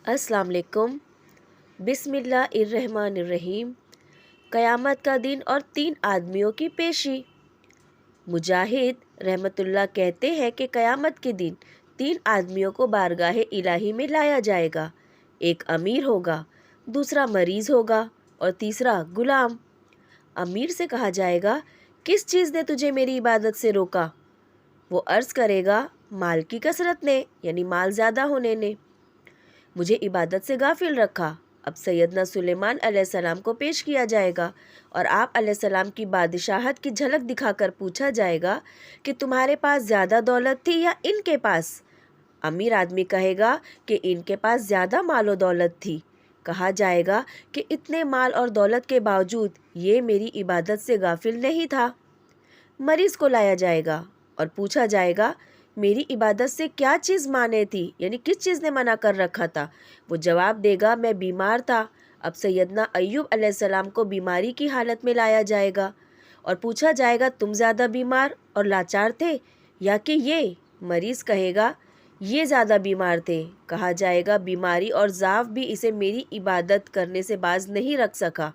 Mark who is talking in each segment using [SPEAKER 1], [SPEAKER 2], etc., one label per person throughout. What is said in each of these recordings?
[SPEAKER 1] अस्सलाम वालेकुम। बिस्मिल्लाहिर्रहमानिर्रहीम। क़यामत का दिन और 3 आदमियों की पेशी। मुजाहिद रहमतुल्लाह कहते हैं कि क़यामत के दिन 3 आदमियों को बारगाह इलाही में लाया जाएगा। एक अमीर होगा, दूसरा मरीज़ होगा और तीसरा गुलाम। अमीर से कहा जाएगा, किस चीज़ ने तुझे मेरी इबादत से रोका? वो अर्ज़ करेगा, माल की कसरत ने, यानी माल ज़्यादा होने ने मुझे इबादत से गाफिल रखा। अब सैयदना सुलेमान अलैहिस्सलाम को पेश किया जाएगा और आप अलैहिस्सलाम की बादशाहत की झलक दिखाकर पूछा जाएगा कि तुम्हारे पास ज़्यादा दौलत थी या इनके पास? अमीर आदमी कहेगा कि इनके पास ज़्यादा माल और दौलत थी। कहा जाएगा कि इतने माल और दौलत के बावजूद ये मेरी इबादत से गाफिल नहीं था। मरीज़ को लाया जाएगा और पूछा जाएगा, मेरी इबादत से क्या चीज़ माने थी, यानी किस चीज़ ने मना कर रखा था? वो जवाब देगा, मैं बीमार था। अब सैयदना अय्यूब अलैहिस्सलाम को बीमारी की हालत में लाया जाएगा और पूछा जाएगा, तुम ज़्यादा बीमार और लाचार थे या कि ये? मरीज़ कहेगा, ये ज़्यादा बीमार थे। कहा जाएगा, बीमारी और ज़ाव भी इसे मेरी इबादत करने से बाज नहीं रख सका।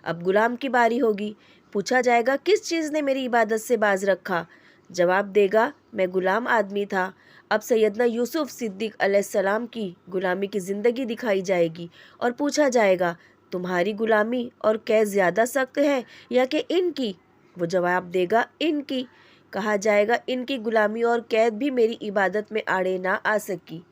[SPEAKER 1] अब गुलाम की बारी होगी। पूछा जाएगा, किस चीज़ ने मेरी इबादत से बाज रखा? जवाब देगा, मैं गुलाम आदमी था। अब सैयदना यूसुफ सिद्दीक़ अलैहिस्सलाम की गुलामी की ज़िंदगी दिखाई जाएगी और पूछा जाएगा, तुम्हारी गुलामी और कैद ज़्यादा सख्त है या कि इनकी? वो जवाब देगा, इनकी। कहा जाएगा, इनकी गुलामी और कैद भी मेरी इबादत में आड़े ना आ सकी।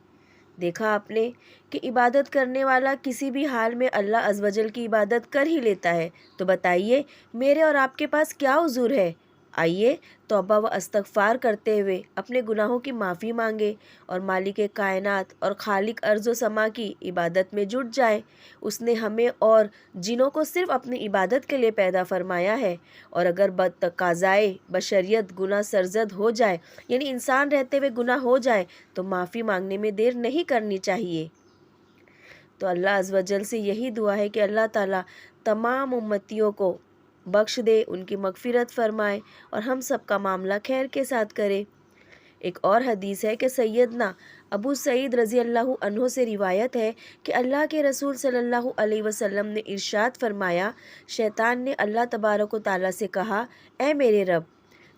[SPEAKER 1] देखा आपने कि इबादत करने वाला किसी भी हाल में अल्लाह अज़्वजल की इबादत कर ही लेता है। तो बताइए, मेरे और आपके पास क्या उज़ूर है? आइए तौबा व इस्तग़फ़ार करते हुए अपने गुनाहों की माफ़ी मांगे और मालिक कायनात और खालिक अर्ज़ व समा की इबादत में जुट जाए। उसने हमें और जिनों को सिर्फ़ अपनी इबादत के लिए पैदा फरमाया है, और अगर बतकाज़ाए बशरियत गुनाह सरज़द हो जाए, यानी इंसान रहते हुए गुनाह हो जाए, तो माफ़ी मांगने में देर नहीं करनी चाहिए। तो अल्लाह अज़्ज़ व जल से यही दुआ है कि अल्लाह ताला तमाम उम्मतियों को बख्श दे, उनकी मग़फ़िरत फ़रमाए और हम सब का मामला खैर के साथ करे। एक और हदीस है कि सैयदना अबू सईद रज़ी अल्लाहु अन्हो से रिवायत है कि अल्लाह के रसूल सल्लल्लाहु अलैहि वसल्लम ने इरशाद फरमाया, शैतान ने अल्लाह तबारक व तआला से कहा, ऐ मेरे रब,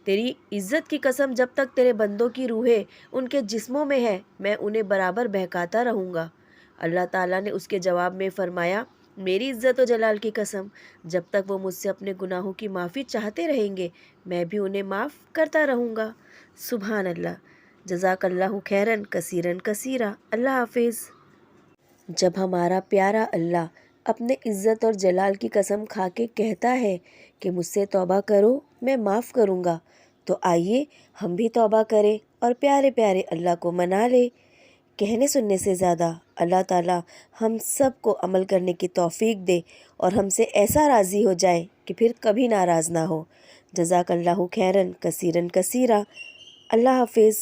[SPEAKER 1] तेरी इज़्ज़त की कसम, जब तक तेरे बंदों की रूहें उनके जिस्मों में है, मैं उन्हें बराबर बहकाता रहूँगा। अल्लाह ताला ने उसके जवाब में फ़रमाया, मेरी इज़्ज़त व जलाल की कसम, जब तक वो मुझसे अपने गुनाहों की माफ़ी चाहते रहेंगे, मैं भी उन्हें माफ़ करता रहूँगा। सुभान अल्लाह। जज़ाकल्लाहु खैरन कसीरन कसीरा। अल्लाह हाफ़िज़। जब हमारा प्यारा अल्लाह अपने इज़्ज़त और जलाल की कसम खा के कहता है कि मुझसे तौबा करो, मैं माफ़ करूँगा, तो आइए हम भी तौबा करें और प्यारे प्यारे अल्लाह को मना ले। कहने सुनने से ज़्यादा अल्लाह ताला हम सब को अमल करने की तौफ़ीक दे और हमसे ऐसा राज़ी हो जाए कि फिर कभी नाराज़ ना हो। जज़ाकल्लाहु खैरन कसीरन कसीरा। अल्लाह हाफ़िज़।